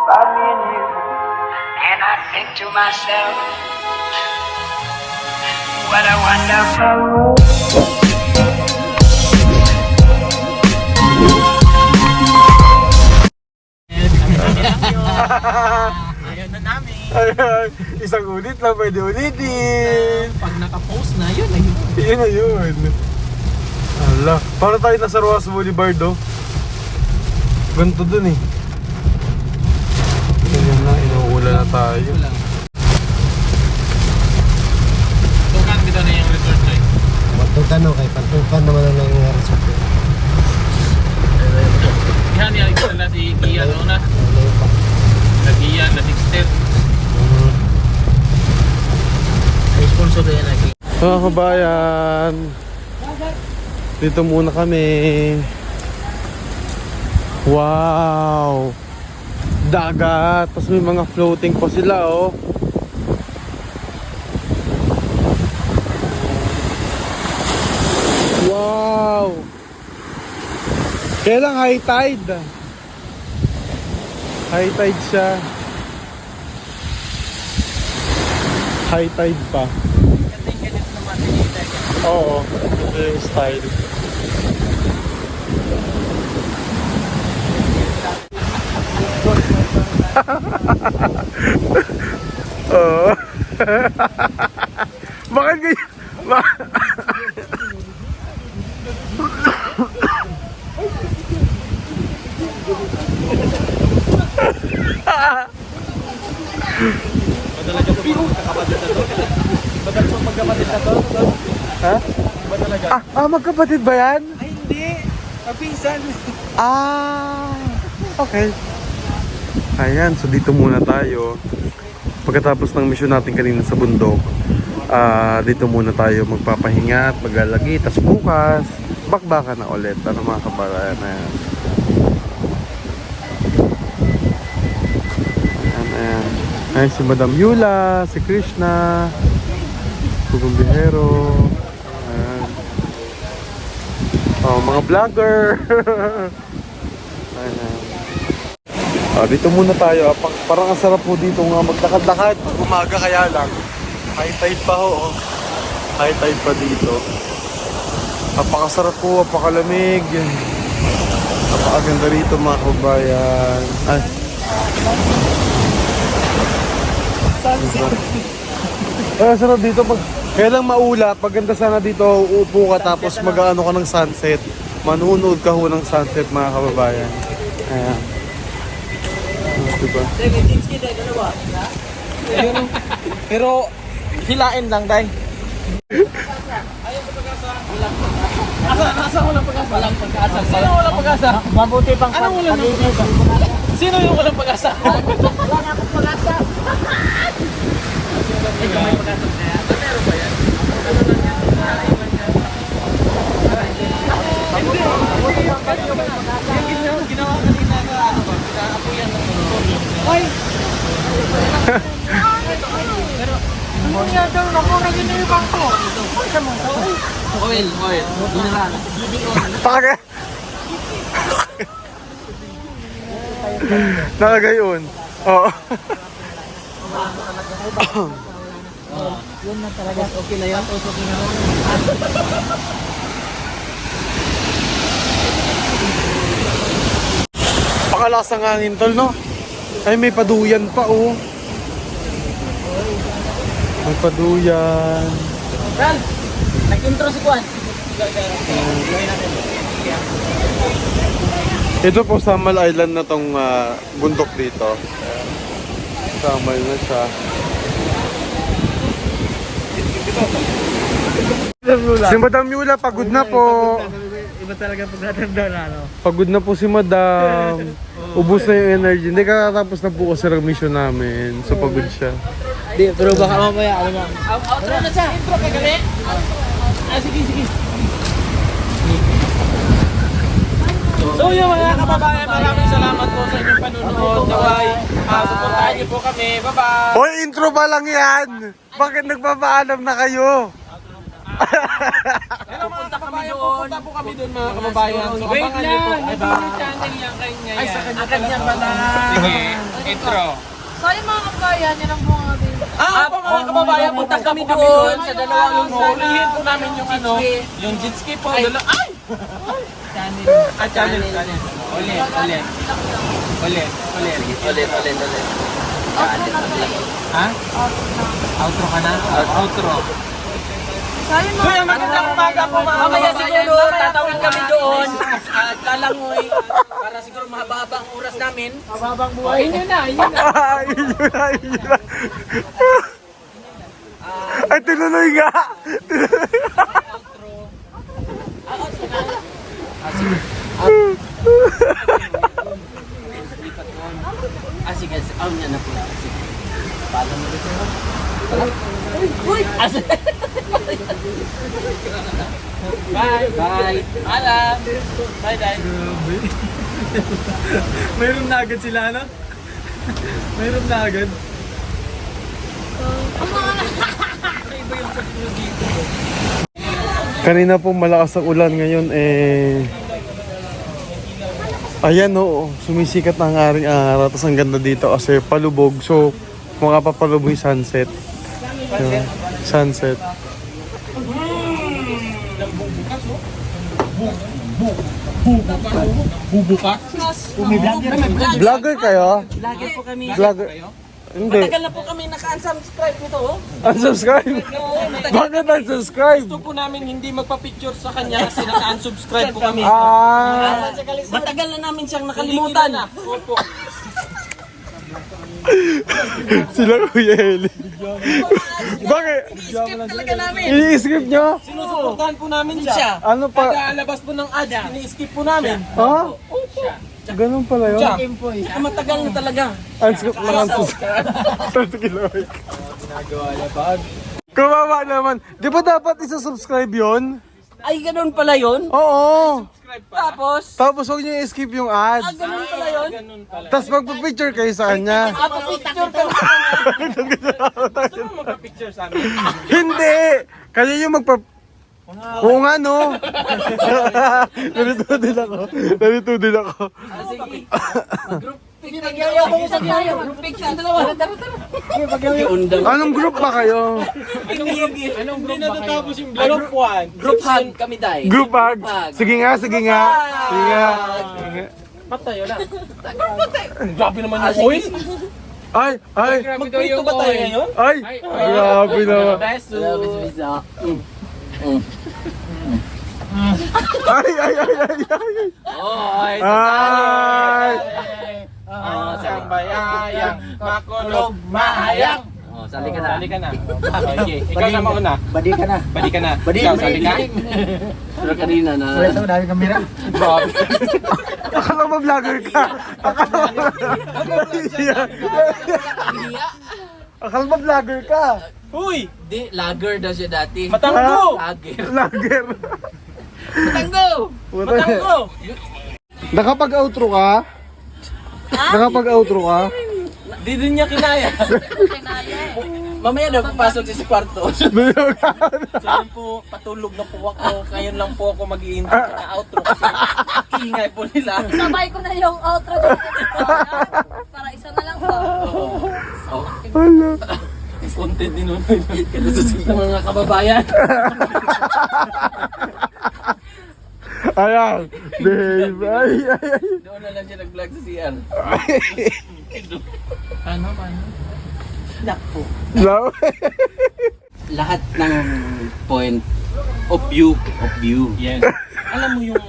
by me and you. And I think to myself, what a wonderful world. Ayaw na namin. Ayan, isang ulit lang, pwede ulitin. Pag naka-post na, yun na yun. Yun na yun. Ala, para tayo nasa Rojas Boulevard, oh. Ganito dun eh. Ganyan na, inuula na tayo. Tukan dito na yung resort ko eh. Patukan o kay patukan naman na lang yung resort ko. Yan yan, ito na si Gian una. Na Gian, na Dexter. Ay, sponsor ko yan lagi. Mga kabayan, dito muna kami. Wow! Dagat! Tapos may mga floating pa sila, oh. Wow! Kailang high tide. High tide siya. High tide pa. Oo, ito yung style. Oo. Bakit ganyan? Talaga po magkakapatid na to. Bagal po magkakapatid na to. Ha? Ba talaga? Magkapatid ba yan? Ay, hindi. Kapinsan. Okay. Ayan, so dito muna tayo. Pagkatapos ng mission natin kanina sa bundok, dito muna tayo magpapahinga at maglalagi. Tapos bukas, bakbakan na ulit. Ano mga kabayan? Ayan. Ayan. Ayan si Madam Yula, si Krishna, Pugong Bihero. Ayan. Oh, mga vlogger. Ayan. Dito muna tayo. Parang ang sarap po dito nga maglakad-lakad. Pag umaga kaya lang. High tide pa ho. Oh. High tide pa dito. Napakasarap po, napakalamig. Napakaganda rito mga kabayan. Ay. Ay, sarap dito. Kaya lang maulap. Paganda sana dito, uupo ka tapos mag-ano ka ng sunset. Manunood ka ho ng sunset mga kababayan. Ayan. Diba? Pero, hilain lang, day. Asa walang pag-asa? Walang pag-asa. Sino walang pag-asa? Mabuti pang Anong walang pag-asa? Sino yung walang pag-asa? Wala na akong pag-asa. Ikaw may pag-asa kaya? Meron ba yan? Hindi. Ginawa kanina na ano ba? Pinaapuyan ng Ay! Ano niya daw ako naginibang ko? Sa mga Oil. Mineral. Taka! Nakagayon. Oo. yun na talaga. Okay na yan. Okay na yan. Pakalasang hangin tol, no? Ay, may paduyan pa, oh. May paduyan. Ral! Nag-intro si Juan. Ito po, Samal Island na tong bundok dito. Samal na siya. Si Madam Yula, pagod na po. Iba talaga pagkatanda na, ano? Pagod na po si Madam. Ubus na yung energy. Hindi, kakatapos na po kasi ng mission namin. So, pagod siya. Di, pero baka mamaya, ano na. Outro na siya. Intro kay gali. Sige. So yun mga kababayan, maraming salamat po sa inyong panunood. Naway, supportahan niyo po kami. Bye-bye! Hoy, intro pa lang yan! Bakit nagpapaalam na kayo? Hello mga kababayan, pupunta po kami doon mga kababayan. So abangan niyo po. Hindi na channel yan kanya Ay, sa yan. kanya pala. Sige, intro. Sorry mga kabayan, yan ang bunga din. Po mga kababayan, punta kami doon sa dalawang ulihin po namin yung ano, yung jet ski po. Ay! Channel. Ulit. Ha? Outro ka na? Outro. Sorry So yung magandang umaga po mga Mamaya kababayan. siguro tatawid kami doon at lalangoy para siguro mahaba ang oras namin. Mababang buhay. Ayun na. Yun na. Ay, tinuloy nga! Sige, niya na po. Sige. Paalam mo dito. Bye. Alam. Bye. Mayroon na agad sila, ano? Mayroon na agad. Kanina po malakas ang ulan, ngayon ayan oo, sumisikat na ang aring araw. Tapos ang ganda dito kasi palubog. So makapapalubog yung sunset. Sunset. Vlogger kayo? Lagi po kami. Vlogger? Hindi. Matagal na po kami naka-unsubscribe nito. Unsubscribe? Bakit unsubscribe? Gusto po namin hindi magpa-picture sa kanya kasi naka-unsubscribe po kami. Matagal na namin siyang nakalimutan. Opo. Sila Kuya Eli. Bakit? Talaga namin. I-skip nyo? Sinusuportahan po namin siya. Ano pa? Pagkalabas po ng ads, ini-skip po namin. Ha? Ganun pala yun? Matagal na talaga. Unskip lang ang subscribe. 30 kilometer. Kawawa naman. Di ba dapat isa-subscribe yun? Ay, ganun pala yun. Oo. Tapos, Tapos huwag nyo i-skip yung ads. ganun pala yun. Tapos magpa-picture kayo sa kanya. Picture ka sa kanya. Gusto mo magpa-picture sa amin? Hindi! Kaya yung Oo nga no. Nalito din ako. Sige. Group picture dalawa. Anong group ba kayo? Anong group ba kayo? Group 1. Group hug kami dahil. Group hug? Sige nga. Sige nga. Patayo na. Grabe naman yung oil. Ay! Magprito ba tayo ngayon? Ay! Grabe naman. Beso. Ay! Oy, Ay! Sang bayayang makulog mahayang. Sali ka na. Sali ka na. Okay, ikaw na mauna. Badi ka na. Badi ka na. Ikaw, sali ka. Pero kanina na. Bob. Akala mo vlogger ka? Akala mo vlogger ka? Uy! Di, lager daw siya dati. Matanggo! Lager. Vlogger. Matanggo! Matanggo! Nakapag-outro ka? Nakapag-outro ka? Di din niya kinaya. Mamaya daw papasok siya sa kwarto. So yun po, patulog na po ako. Ngayon lang po ako mag-i-intro na outro kasi ingay po nila. Sabay ko na yung outro dito. Para isa na lang to. Hala. Content din nun. Kanususig ng mga kababayan. Ayan. Babe. Ay. Doon na lang siya nag-vlog sa CR. Paano? Nakpo. No. Lahat ng point of view. Yes. Alam mo yung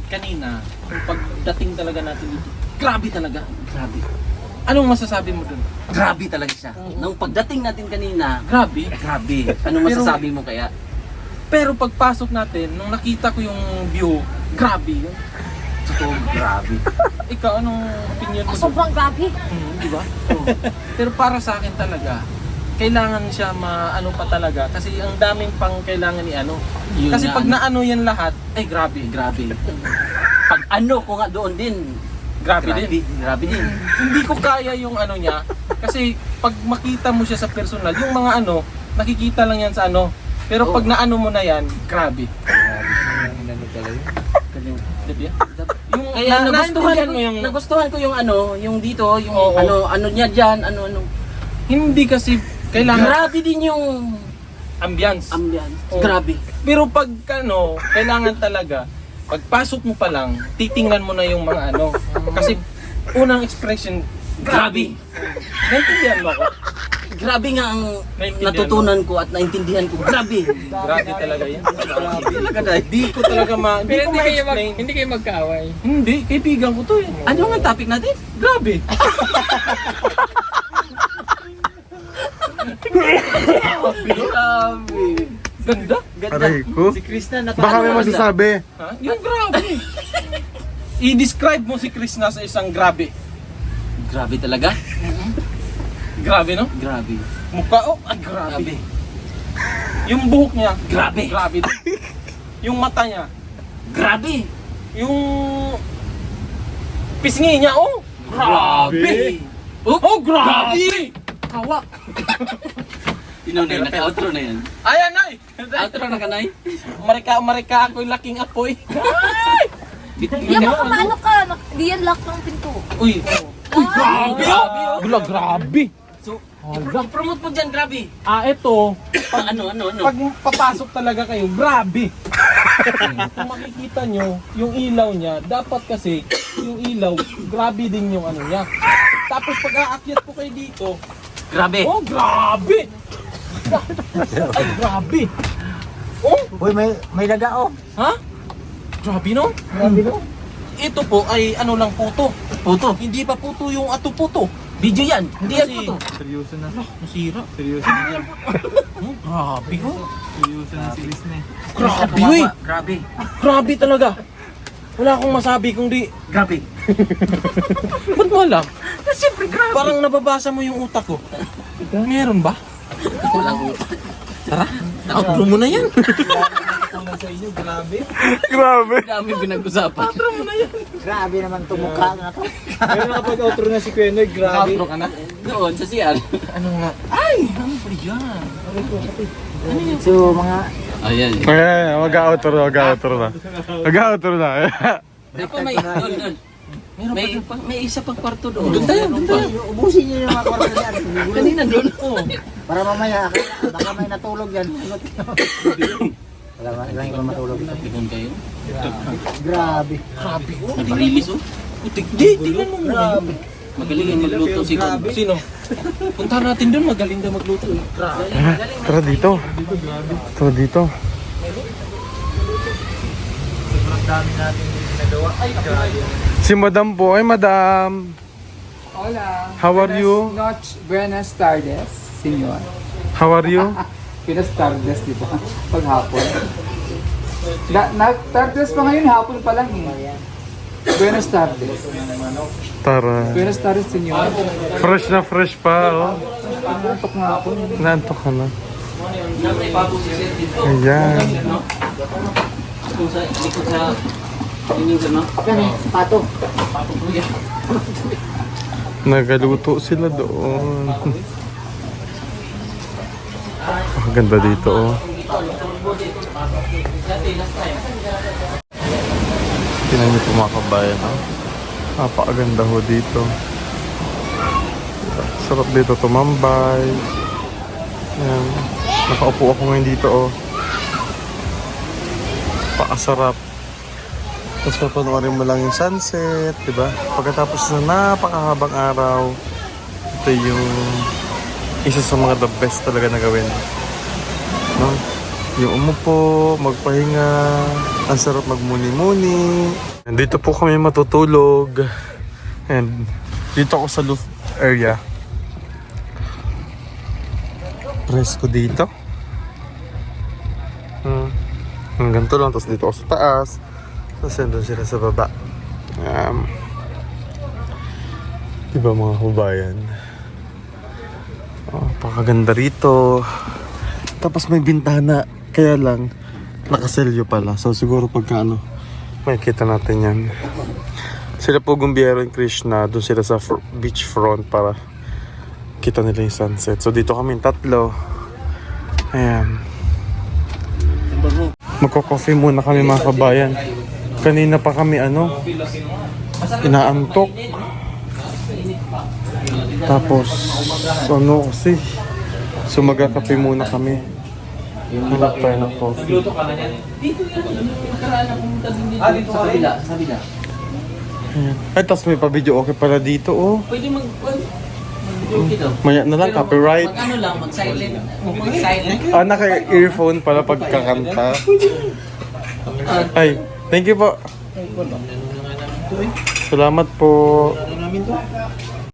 kanina, yung pagdating talaga natin dito, grabe talaga. Grabe. Anong masasabi mo dun? Grabe talaga siya. Nung pagdating natin kanina, Grabe. grabe. Anong masasabi mo kaya? Pero pagpasok natin, nung nakita ko yung view, grabe yun. Totoo, grabe. Ikaw, anong opinion mo dun? Sobrang grabe. Di ba? Pero para sa akin talaga, kailangan siya maano pa talaga kasi ang daming pang kailangan i-ano. Yun Kasi nga, pag naano yan lahat, ay grabe. Grabe. Pag ano ko nga doon din. Grabe din. Grabe din. Hindi ko kaya yung ano niya kasi pag makita mo siya sa personal, yung mga ano, nakikita lang yan sa ano, Pero pag naano mo na yan, grabe. Diba? Yung Kaya naintindihan mo yung nagustuhan ko yung ano, yung dito, yung Oo. ano niya diyan, ano. hindi kasi kailangan Grabe din yung ambience. ambiance. Oo. Grabe. Pero pag ano, kailangan talaga pagpasok mo pa lang, titingnan mo na yung mga ano. Kasi unang expression, Grabe. naintindihan mo ako? Grabe nga ang Naintindihan natutunan ko at naintindihan ko. Grabe. Grabe talaga yan. Talaga dahil. Hindi ko talaga Pero hindi ko ma-explain. hindi kayo magkaaway. Hindi, kaibigan ko to eh. Ano nga topic natin? Grabe. Grabe. Ganda. Aray ko. Si Krishna Baka may masasabi. Ha? Yung grabe. I-describe mo si Chris na sa isang grabe. Grabe talaga. Grabe, no? Grabe. Mukha, oh, ay grabe. Grabe. Yung buhok niya, Grabe. Grabe din. Yung mata niya, Grabe. yung pisngi niya, oh. Grabe. Oh, grabe. Hawak. Inunay, naka-outro na yan. Ayan, ay. Outro na ka, Nay? Marika ako'y laking apoy. Yan, baka maano ka. Di yan lock ng pinto. Uy. Grabe! Gula, grabe. So, i-promote mo dyan, grabe. Ito, Ano? pag papasok talaga kayo, grabe. Kung makikita nyo, yung ilaw niya, dapat kasi, yung ilaw, grabe din yung ano niya. Tapos pag aakyat po kayo dito, Grabe. oh, grabe! Ay, grabe! Oh, Uy, may daga oh. ha? Grabe, no? Grabe no. Ito po ay ano lang puto. Puto. Hindi pa puto yung ato puto. Video yan. Hindi yan Kasi- puto. Seryoso na. Nasira. Seryoso na yan. Grabe, oh. Seryoso na si Chris na eh. Grabe, uy. Grabe. Grabe talaga. Wala akong masabi kundi, Grabe. ba't mo alam? Siyempre, grabe. Parang nababasa mo yung utak ko. Meron ba? Walang utak. Outro mo na yan. Grabe. Dami pinag-usapan. Grabe naman tumukha na to. Pero nakapag-outro na si Kuya Noy, grabe. Outro ka na? Doon, sa CR. Ano nga? Ay, ano ba yan? So mga Ayan. Ayan, mag-outro na. Mag-outro na. Ako may, doon. May isa pang kwarto doon. Doon tayo. ubusin niyo yung mga kwarto niyan. Kanina doon. Oh. Para mamaya baka may natulog yan. Wala yung matulog. Doon kayo. Grabe. Grabe, oh. May barilis oh. Di, tingnan mo muna. Magaling ang magluto si Kon. Sino? Punta natin doon, magaling na magluto. Eh. Grabe. Tara dito. Tara dito. Si Madam po. Ay, Madam. Hola. How are you? Buenas tardes, senyor. How are you? Buenas tardes, di ba? Paghapon. Tardes pa ngayon, hapon pa lang eh. Buenas tardes. Tara. Buenas tardes, senyor. Fresh na fresh pa, oh. Antok nga ako. Naantok ka na. May bago si Sir dito. Ayan. Kung sa likod sa inyong ano? Yan eh, pato. Nagaluto sila doon. Ang ganda dito, oh. Tingnan niyo po mga kabayan, oh. Napakaganda ho dito. Sarap dito tumambay. Ayan. Nakaupo ako ngayon dito, oh. Pakasarap. Tapos papanoorin mo lang yung sunset, di ba? Pagkatapos na napakahabang araw, ito yung isa sa mga the best talaga na gawin. No? Yung umupo, magpahinga, ang sarap magmuni-muni. Dito po kami matutulog. And dito ako sa roof area. Presko dito. Ang ganito lang, tapos dito ako sa taas. Tapos nandun sila sa baba. Diba mga kabayan? Oh, pakaganda rito. Tapos may bintana. Kaya lang, nakaselyo pala. So siguro pagka ano, makikita natin yan. Sila po Gumbiero and Krishna. Doon sila sa beach front para kita nila yung sunset. So dito kami tatlo. Ayan. Magko-coffee muna kami mga kabayan. Kanina pa kami inaantok. Tapos kasi magkakape muna kami. Hanap tayo ng coffee. Dito sa kabila, sa kabila. Ay, tapos may pa-video okay pala dito Pwede mag-video dito. Maya na lang, copyright. Mag-ano lang, mag-silent. Mag-silent. Naka-earphone pala pagkakanta. Ay, thank you po. Salamat po.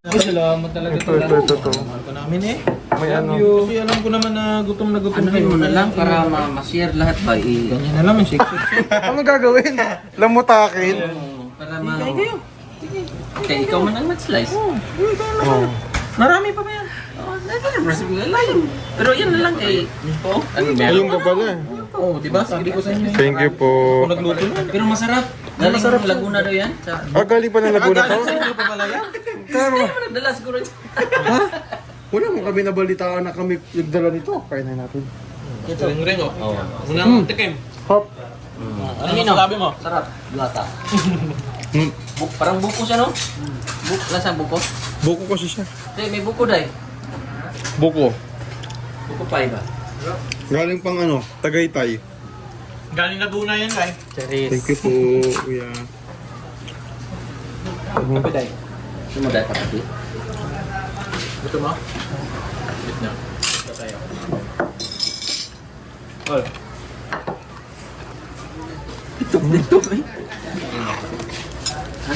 Salamat talaga Ito. namin eh. May ano. Kasi alam ko naman na gutom Anuhin mo na lang para ma-share lahat ba? Ganyan na lang, shake. Ano gagawin? Lamutakin. Para ma... Okay, ikaw man ang mag-slice. Oh. Marami pa ba yan? Pero yan na lang kay... Ayun ka pala. Oo, diba? Sabi ko sa inyo. Thank you po. Nagluto na. Pero masarap. Galing ng Laguna daw yan. Galing pa ng Laguna to? Ano pa pala yan? Pero, Nagdala siguro. wala mo kami nabalitaan na kami nagdala nito. Kaya na natin. Ito. Ring oh. Unang tikim. Hop. Ano sabi mo? Sarap. Lata. Parang buko siya, no? Lasa buko? Buko kasi siya. May buko dahil. Buko. Buko pa iba. Galing pang Tagaytay. Galing Laguna yan, guys. Thank you po, kuya. Kape day. Sumuday pa pati. Gusto mo? Wait na. Ito tayo. Ol. Dito eh. Ha?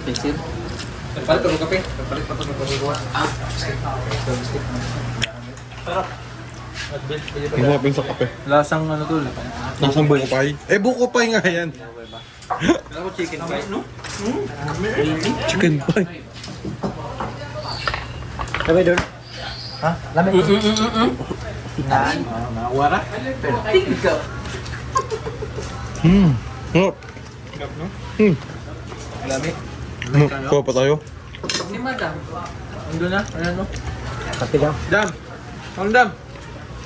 Pencil? Nagpalit ako kape. Nagpalit pa ito ng pagkukuha. Sarap. Ang hapin sa kape. Lasang tol. Nasang buko pie? Buko pie nga yan. Ako chicken pie, no? Chicken pie. Sabi doon. Ha? Lamig. Nakawara? Ikaw. Oh. Lami. Kuha pa tayo. Si madam. Ando na? Ayan no? Kape daw. Dam! Ang dam!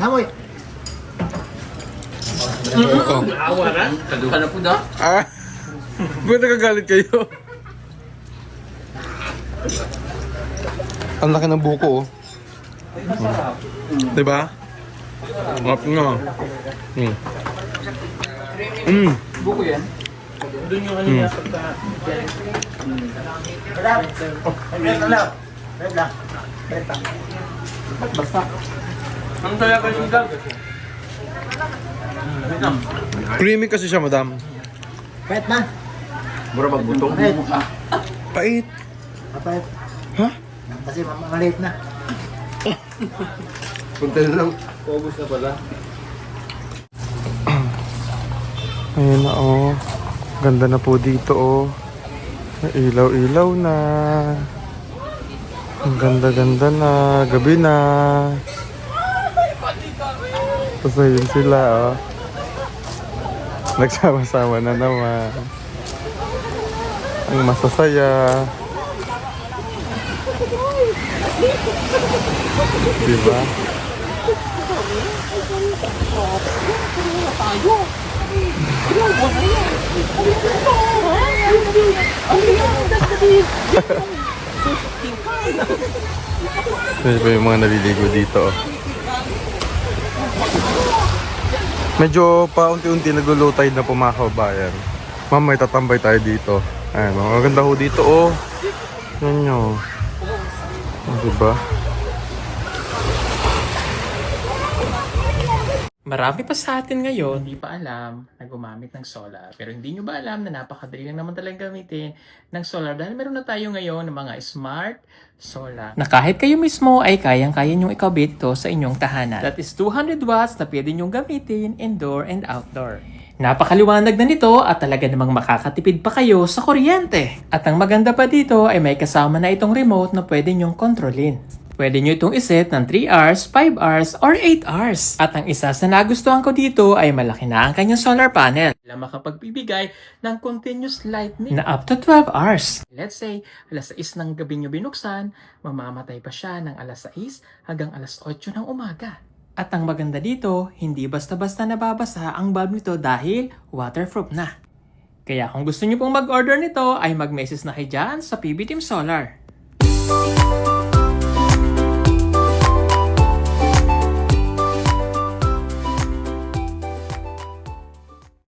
Hamoy. Nakawara? Kaduha na po da. Ba't nagagalit kayo? Ang laki ng buko Diba? Ngap nga. Buko yan. Doon yung niya pagka... Ang saya kasi yung dam. Creamy kasi siya, madam. Pait na. Mura magbutong. Pait. Pait. Pait. Ha? Kasi maliit na. Punta na lang. August na pala. Ayun na Ganda na po dito May ilaw-ilaw na. Ang ganda-ganda na. Gabi na. Tapos ayun sila nagsama-sama na naman. Ang masasaya. Diba? Ito pa yung mga naliligo dito Medyo paunti-unti nagulow tide na po mga kabayan. Ma'am, may tatambay tayo dito. Ayan, maganda ho dito Yan nyo. Diba? Marami pa sa atin ngayon, hindi pa alam na gumamit ng solar. Pero hindi nyo ba alam na napakadali lang naman talagang gamitin ng solar dahil meron na tayo ngayon ng mga smart solar. Na kahit kayo mismo ay kayang-kaya nyong ikabit to sa inyong tahanan. That is 200 watts na pwede nyong gamitin indoor and outdoor. Napakaliwanag na nito at talaga namang makakatipid pa kayo sa kuryente. At ang maganda pa dito ay may kasama na itong remote na pwede nyong kontrolin. Pwede nyo itong iset ng 3 hours, 5 hours, or 8 hours. At ang isa sa nagustuhan ko dito ay malaki na ang kanyang solar panel na makapagbibigay ng continuous lightning na up to 12 hours. Let's say, alas 6 ng gabi nyo binuksan, mamamatay pa siya ng alas 6 hanggang alas 8 ng umaga. At ang maganda dito, hindi basta-basta nababasa ang bulb nito dahil waterproof na. Kaya kung gusto niyo pong mag-order nito ay mag-message na kayo dyan sa PB Team Solar.